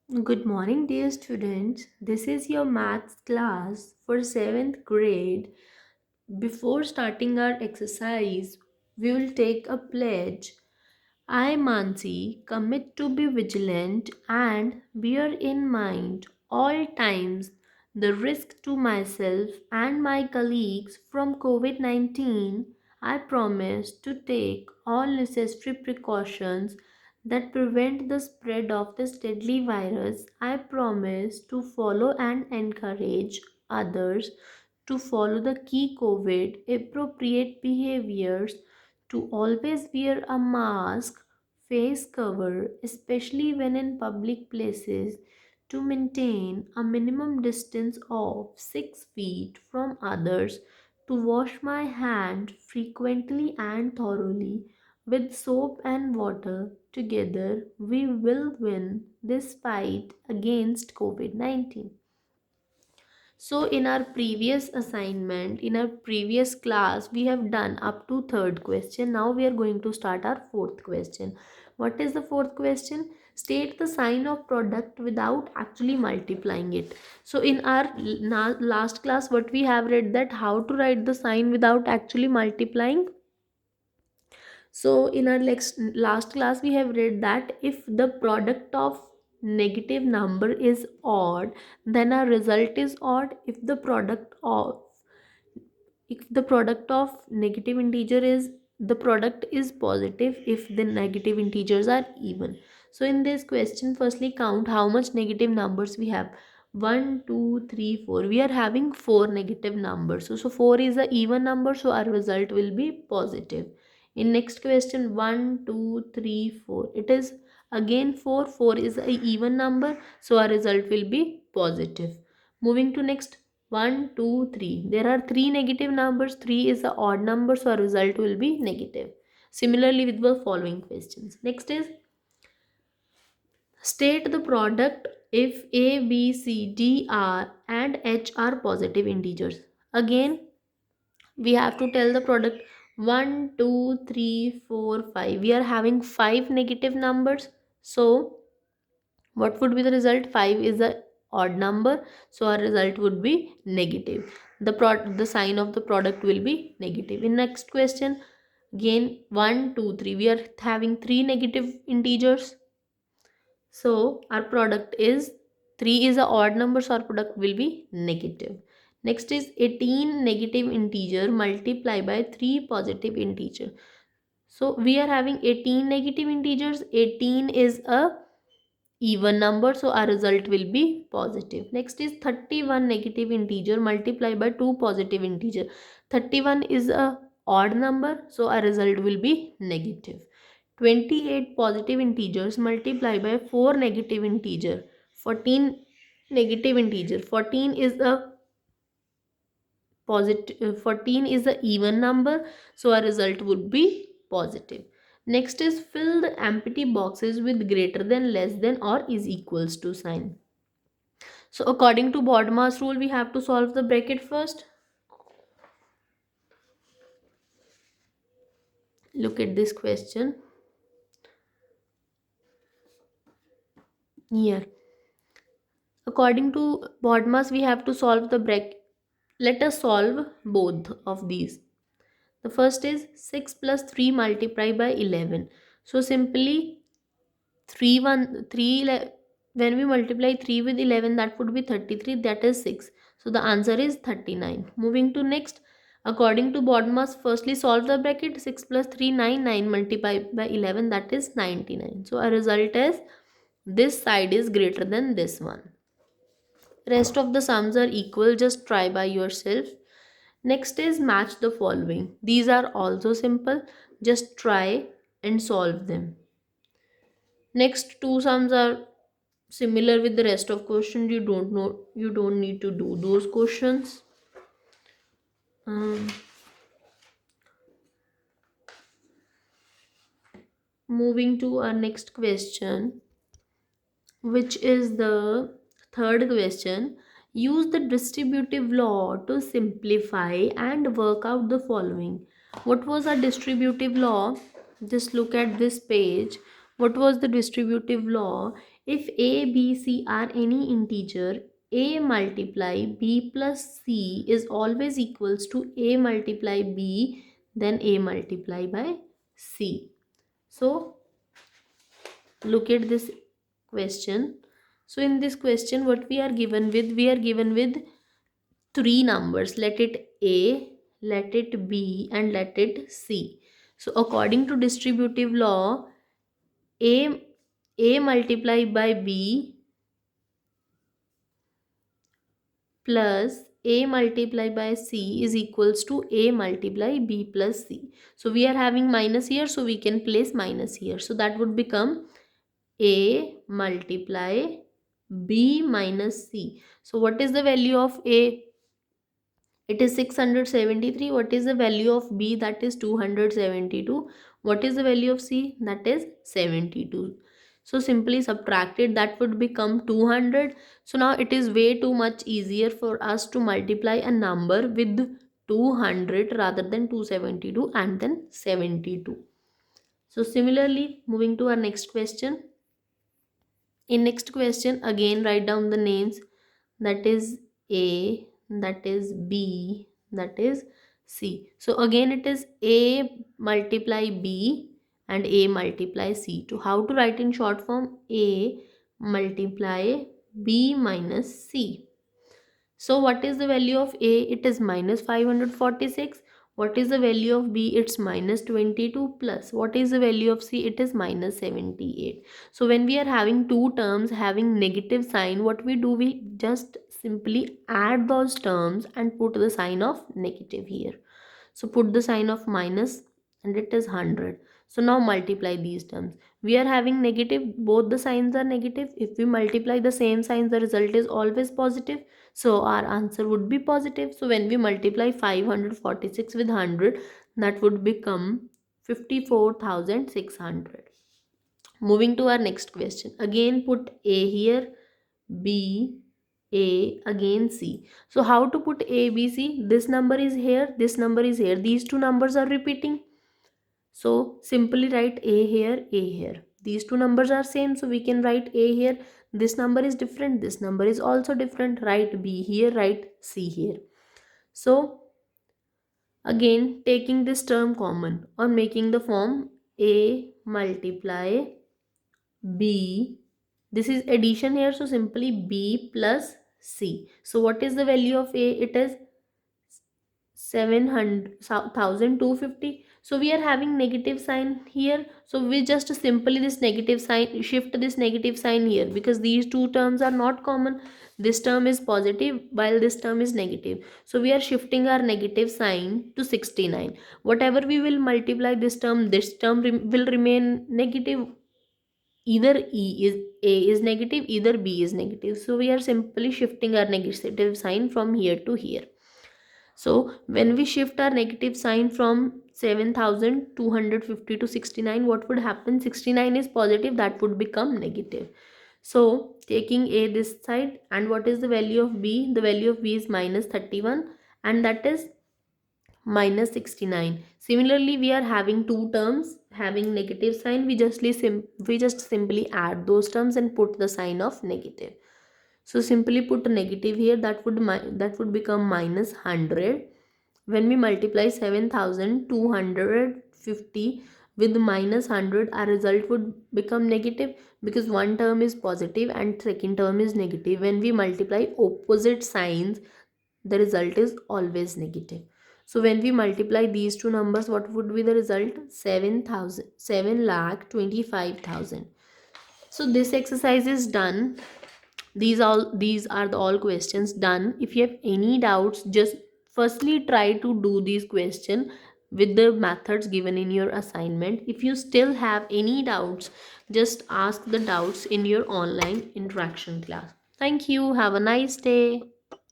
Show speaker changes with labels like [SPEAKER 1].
[SPEAKER 1] Good morning, dear students. This is your maths class for 7th grade. Before starting our exercise, we will take a pledge. I, Mansi, commit to be vigilant and bear in mind all times the risk to myself and my colleagues from COVID 19. I promise to take all necessary precautions that prevent the spread of this deadly virus. I promise to follow and encourage others to follow the key COVID appropriate behaviors, to always wear a mask, face cover, especially when in public places, to maintain a minimum distance of 6 feet from others, to wash my hand frequently and thoroughly with soap and water. Together, we will win this fight against COVID 19. So, in our previous assignment, in our previous class, we have done up to third question. Now, we are going to start our fourth question. What is the fourth question? State the sign of product without actually multiplying it. So, in our last class, what we have read that how to write the sign without actually multiplying. So in our last class we have read that if the product of negative number is odd, then our result is odd. If the product of negative integer is, the product is positive if the negative integers are even. So in this question, firstly count how much negative numbers we have. 1 2 3 4. We are having 4 negative numbers, so 4 is a even number, so our result will be positive. In next question, 1 2 3 4, it is again 4. 4 is a even number, so our result will be positive. Moving to next, 1 2 3, there are three negative numbers. 3 is the odd number, so our result will be negative. Similarly with the following questions. Next is, state the product if a b c d r and h are positive integers. Again we have to tell the product. 1 2 3 4 5, we are having 5 negative numbers, so what would be the result? 5 is the odd number, so our result would be negative. The sign of the product will be negative. In next question, again 1 2 3, we are having 3 negative integers, so our product is 3 is a odd number, so our product will be negative. Next is 18 negative integer multiply by 3 positive integer. So we are having 18 negative integers. 18 is a even number, so our result will be positive. Next is 31 negative integer multiply by 2 positive integer. 31 is a odd number, so our result will be negative. 28 positive integers multiply by 4 negative integer. 14 negative integer. 14 is a positive. 14 is a even number, so our result would be positive. Next is, fill the empty boxes with greater than, less than, or is equals to sign. So according to BODMAS rule, we have to solve the bracket first. Look at this question here. According to BODMAS, we have to solve the bracket. Let us solve both of these. The first is 6 plus 3 multiplied by 11. So simply 3 1 3 when we multiply 3 with 11, that would be 33, that is 6. So the answer is 39. Moving to next, according to BODMAS, firstly solve the bracket. 6 plus 3 9, 9 multiplied by 11, that is 99. So our result is this side is greater than this one. Rest of the sums are equal, just try by yourself. Next is match the following. These are also simple, just try and solve them. Next two sums are similar with the rest of questions. You don't need to do those questions. um, Moving to our next question, which is the third question. Use the distributive law to simplify and work out the following. What was our distributive law? Just look at this page. What was the distributive law? If a, b, c are any integer, a multiply b plus c is always equals to a multiply b, then a multiply by c. So look at this question. So in this question, what we are given with? We are given with three numbers. Let it a, let it b, and let it c. So according to distributive law, a multiply by b plus a multiply by c is equals to a multiply b plus c. So we are having minus here, so we can place minus here. So that would become a multiply b minus c. So what is the value of a? It is 673. What is the value of b? That is 272. What is the value of c? That is 72. So simply subtract it. That would become 200. So now it is way too much easier for us to multiply a number with 200 rather than 272 and then 72. So similarly, moving to our next question. In next question, again write down the names. That is a, that is b, that is c. So again it is a multiply b and a multiply c. To how to write in short form? A multiply b minus c. So what is the value of a? It is minus 546. What is the value of b? It's minus 22 plus. What is the value of c? It is minus 78. So when we are having two terms having negative sign, what we do? We just simply add those terms and put the sign of negative here. So put the sign of minus and it is 100. So now multiply these terms. We are having negative, both the signs are negative. If we multiply the same signs, the result is always positive. So our answer would be positive. So when we multiply 546 with 100, that would become 54,600. Moving to our next question. Again put a here, b, a, again c. So how to put a, b, c? This number is here, this number is here. These two numbers are repeating. So simply write a here, a here. These two numbers are same, so we can write a here. This number is different, this number is also different. Write b here, write c here. So again taking this term common or making the form a multiply b, this is addition here, so simply b plus c. So what is the value of a? It is 700,250. So we are having negative sign here, so we just simply this negative sign, shift this negative sign here, because these two terms are not common. This term is positive while this term is negative, so we are shifting our negative sign to 69. Whatever we will multiply this term will remain negative. Either a is negative, either b is negative, so we are simply shifting our negative sign from here to here. So when we shift our negative sign from 7,250 to 69, what would happen? 69 is positive, that would become negative. So taking a this side, and what is the value of b? The value of b is minus 31 and that is minus 69. Similarly, we are having two terms having negative sign. We just simply add those terms and put the sign of negative. So simply put a negative here, that would become minus 100. When we multiply 7,250 with minus 100, our result would become negative, because one term is positive and second term is negative. When we multiply opposite signs, the result is always negative. So when we multiply these two numbers, what would be the result? 7,25,000. So this exercise is done. These are the all questions done. If you have any doubts, just firstly try to do these questions with the methods given in your assignment. If you still have any doubts, just ask the doubts in your online interaction class. Thank you. Have a nice day.